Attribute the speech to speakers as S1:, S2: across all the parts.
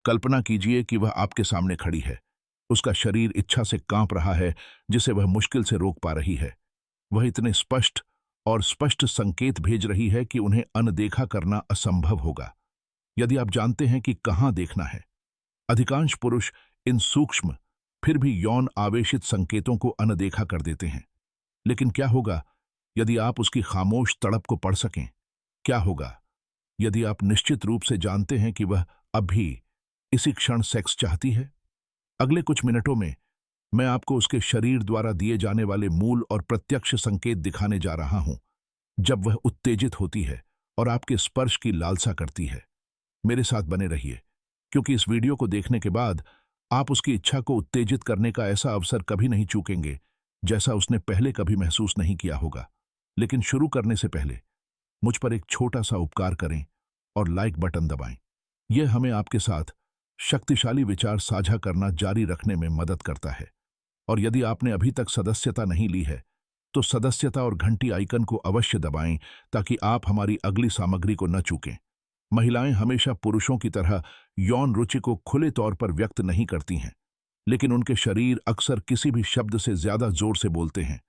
S1: कल्पना कीजिए कि वह आपके सामने खड़ी है। उसका शरीर इच्छा से कांप रहा है, जिसे वह मुश्किल से रोक पा रही है। वह इतने स्पष्ट संकेत भेज रही है कि उन्हें अनदेखा करना असंभव होगा। यदि आप जानते हैं कि कहां देखना है। अधिकांश पुरुष इन सूक्ष्म फिर भी यौन आवेशित संकेतों को अनदेखा कर देते हैं। लेकिन क्या होगा यदि आप उसकी खामोश तड़प को पढ़ सकें? क्या होगा यदि आप निश्चित रूप से जानते हैं कि वह अभी इसी क्षण सेक्स चाहती है? अगले कुछ मिनटों में मैं आपको उसके शरीर द्वारा दिए जाने वाले मूल और प्रत्यक्ष संकेत दिखाने जा रहा हूं, जब वह उत्तेजित होती है और आपके स्पर्श की लालसा करती है। मेरे साथ बने रहिए, क्योंकि इस वीडियो को देखने के बाद आप उसकी इच्छा को उत्तेजित करने का ऐसा अवसर कभी नहीं चूकेंगे, जैसा उसने पहले कभी महसूस नहीं किया होगा। लेकिन शुरू करने से पहले मुझ पर एक छोटा सा उपकार करें और लाइक बटन दबाएं। यह हमें आपके साथ शक्तिशाली विचार साझा करना जारी रखने में मदद करता है। और यदि आपने अभी तक सदस्यता नहीं ली है, तो सदस्यता और घंटी आइकन को अवश्य दबाएं, ताकि आप हमारी अगली सामग्री को न चूकें। महिलाएं हमेशा पुरुषों की तरह यौन रुचि को खुले तौर पर व्यक्त नहीं करती हैं, लेकिन उनके शरीर अक्सर किसी भी शब्द से ज्यादा जोर से बोलते हैं।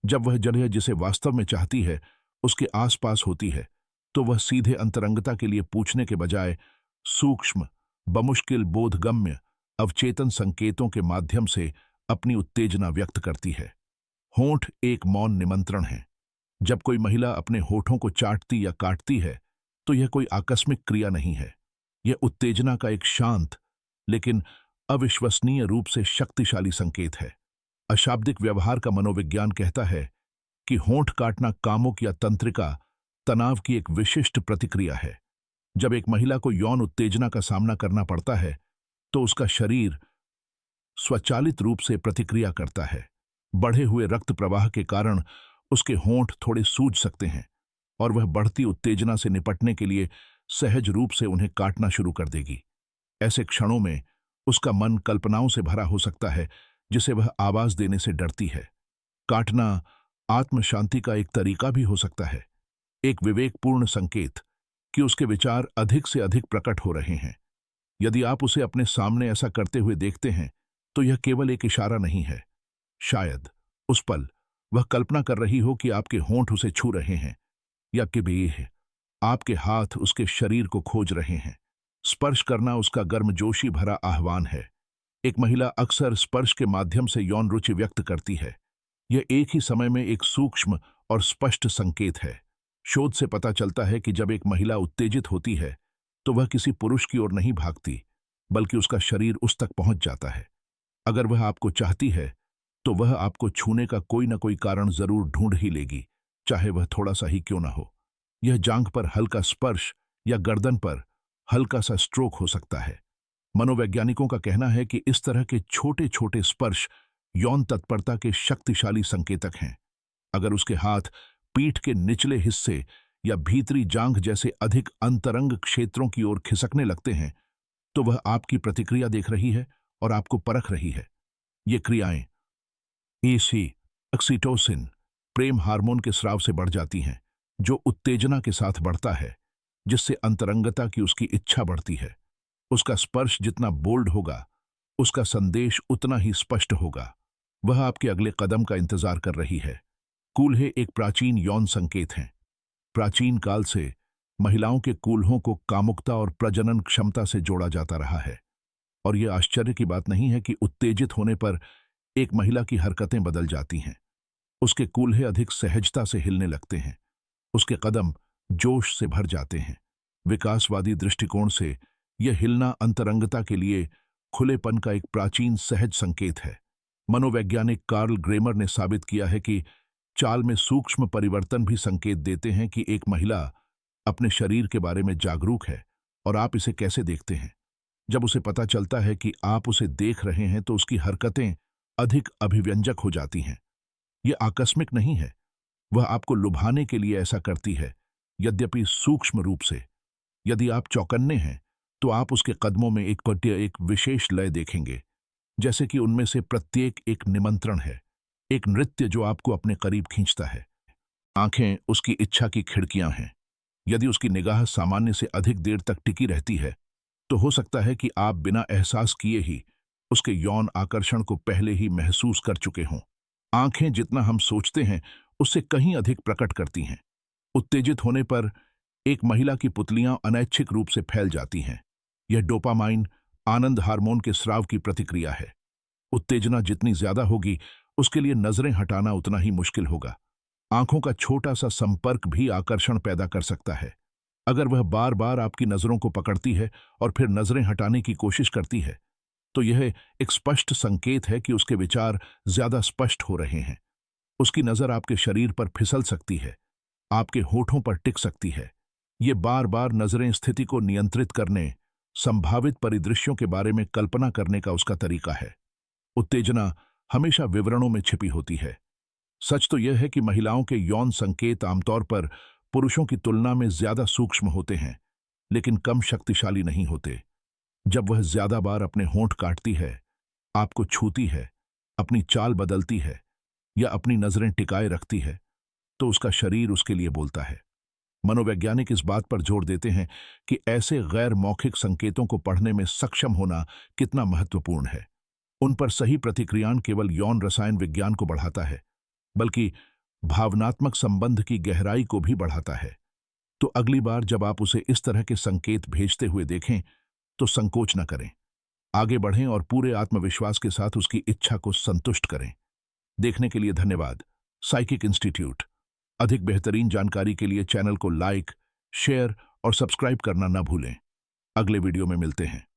S1: जब वह जगह जिसे वास्तव में चाहती है उसके आसपास होती है, तो वह सीधे अंतरंगता के लिए पूछने के बजाय सूक्ष्म, बमुश्किल बोधगम्य, अवचेतन संकेतों के माध्यम से अपनी उत्तेजना व्यक्त करती है। होंठ एक मौन निमंत्रण है। जब कोई महिला अपने होठों को चाटती या काटती है, तो यह कोई आकस्मिक क्रिया नहीं है। यह उत्तेजना का एक शांत लेकिन अविश्वसनीय रूप से शक्तिशाली संकेत है। अशाब्दिक व्यवहार का मनोविज्ञान कहता है कि होंठ काटना कामुक या तंत्रिका तनाव की एक विशिष्ट प्रतिक्रिया है। जब एक महिला को यौन उत्तेजना का सामना करना पड़ता है, तो उसका शरीर स्वचालित रूप से प्रतिक्रिया करता है। बढ़े हुए रक्त प्रवाह के कारण उसके होंठ थोड़े सूज सकते हैं, और वह बढ़ती उत्तेजना से निपटने के लिए सहज रूप से उन्हें काटना शुरू कर देगी। ऐसे क्षणों में उसका मन कल्पनाओं से भरा हो सकता है, जिसे वह आवाज देने से डरती है। काटना आत्म शांति का एक तरीका भी हो सकता है, एक विवेकपूर्ण संकेत कि उसके विचार अधिक से अधिक प्रकट हो रहे हैं। यदि आप उसे अपने सामने ऐसा करते हुए देखते हैं, तो यह केवल एक इशारा नहीं है। शायद उस पल वह कल्पना कर रही हो कि आपके होंठ उसे छू रहे हैं, या कि भी आपके हाथ उसके शरीर को खोज रहे हैं। स्पर्श करना उसका गर्मजोशी भरा आह्वान है। एक महिला अक्सर स्पर्श के माध्यम से यौन रुचि व्यक्त करती है। यह एक ही समय में एक सूक्ष्म और स्पष्ट संकेत है। शोध से पता चलता है कि जब एक महिला उत्तेजित होती है, तो वह किसी पुरुष की ओर नहीं भागती, बल्कि उसका शरीर उस तक पहुंच जाता है। अगर वह आपको चाहती है, तो वह आपको छूने का कोई ना कोई कारण जरूर ढूंढ ही लेगी, चाहे वह थोड़ा सा ही क्यों ना हो। यह जांघ पर हल्का स्पर्श या गर्दन पर हल्का सा स्ट्रोक हो सकता है। मनोवैज्ञानिकों का कहना है कि इस तरह के छोटे छोटे स्पर्श यौन तत्परता के शक्तिशाली संकेतक हैं। अगर उसके हाथ पीठ के निचले हिस्से या भीतरी जांघ जैसे अधिक अंतरंग क्षेत्रों की ओर खिसकने लगते हैं, तो वह आपकी प्रतिक्रिया देख रही है और आपको परख रही है। ये क्रियाएं एसी ऑक्सीटोसिन प्रेम हार्मोन के स्राव से बढ़ जाती हैं, जो उत्तेजना के साथ बढ़ता है, जिससे अंतरंगता की उसकी इच्छा बढ़ती है। उसका स्पर्श जितना बोल्ड होगा, उसका संदेश उतना ही स्पष्ट होगा। वह आपके अगले कदम का इंतजार कर रही है। कूल्हे एक प्राचीन यौन संकेत हैं। प्राचीन काल से महिलाओं के कूल्हों को कामुकता और प्रजनन क्षमता से जोड़ा जाता रहा है। और यह आश्चर्य की बात नहीं है कि उत्तेजित होने पर एक महिला की हरकतें बदल जाती हैं। उसके कूल्हे अधिक सहजता से हिलने लगते हैं। उसके कदम जोश से भर जाते हैं। विकासवादी दृष्टिकोण से यह हिलना अंतरंगता के लिए खुलेपन का एक प्राचीन सहज संकेत है। मनोवैज्ञानिक कार्ल ग्रेमर ने साबित किया है कि चाल में सूक्ष्म परिवर्तन भी संकेत देते हैं कि एक महिला अपने शरीर के बारे में जागरूक है और आप इसे कैसे देखते हैं। जब उसे पता चलता है कि आप उसे देख रहे हैं, तो उसकी हरकतें अधिक अभिव्यंजक हो जाती हैं। यह आकस्मिक नहीं है, वह आपको लुभाने के लिए ऐसा करती है, यद्यपि सूक्ष्म रूप से। यदि आप चौकन्ने हैं, तो आप उसके कदमों में एक विशेष लय देखेंगे, जैसे कि उनमें से प्रत्येक एक निमंत्रण है, एक नृत्य जो आपको अपने करीब खींचता है। आंखें उसकी इच्छा की खिड़कियां हैं। यदि उसकी निगाह सामान्य से अधिक देर तक टिकी रहती है, तो हो सकता है कि आप बिना एहसास किए ही उसके यौन आकर्षण को पहले ही महसूस कर चुके हों। आंखें जितना हम सोचते हैं उससे कहीं अधिक प्रकट करती हैं। उत्तेजित होने पर एक महिला की पुतलियां अनैच्छिक रूप से फैल जाती हैं। यह डोपामाइन, आनंद हार्मोन के स्राव की प्रतिक्रिया है। उत्तेजना जितनी ज्यादा होगी, उसके लिए नजरें हटाना उतना ही मुश्किल होगा। आंखों का छोटा सा संपर्क भी आकर्षण पैदा कर सकता है। अगर वह बार बार आपकी नजरों को पकड़ती है और फिर नजरें हटाने की कोशिश करती है, तो यह एक स्पष्ट संकेत है कि उसके विचार ज्यादा स्पष्ट हो रहे हैं। उसकी नजर आपके शरीर पर फिसल सकती है, आपके होठों पर टिक सकती है। ये बार बार नजरें स्थिति को नियंत्रित करने, संभावित परिदृश्यों के बारे में कल्पना करने का उसका तरीका है। उत्तेजना हमेशा विवरणों में छिपी होती है। सच तो यह है कि महिलाओं के यौन संकेत आमतौर पर पुरुषों की तुलना में ज्यादा सूक्ष्म होते हैं, लेकिन कम शक्तिशाली नहीं होते। जब वह ज्यादा बार अपने होंठ काटती है, आपको छूती है, अपनी चाल बदलती है या अपनी नजरें टिकाए रखती है, तो उसका शरीर उसके लिए बोलता है। मनोवैज्ञानिक इस बात पर जोर देते हैं कि ऐसे गैर मौखिक संकेतों को पढ़ने में सक्षम होना कितना महत्वपूर्ण है। उन पर सही प्रतिक्रियाएं केवल यौन रसायन विज्ञान को बढ़ाता है, बल्कि भावनात्मक संबंध की गहराई को भी बढ़ाता है। तो अगली बार जब आप उसे इस तरह के संकेत भेजते हुए देखें, तो संकोच न करें। आगे बढ़ें और पूरे आत्मविश्वास के साथ उसकी इच्छा को संतुष्ट करें। देखने के लिए धन्यवाद। Psychic institute. अधिक बेहतरीन जानकारी के लिए चैनल को लाइक, शेयर और सब्सक्राइब करना न भूलें। अगले वीडियो में मिलते हैं।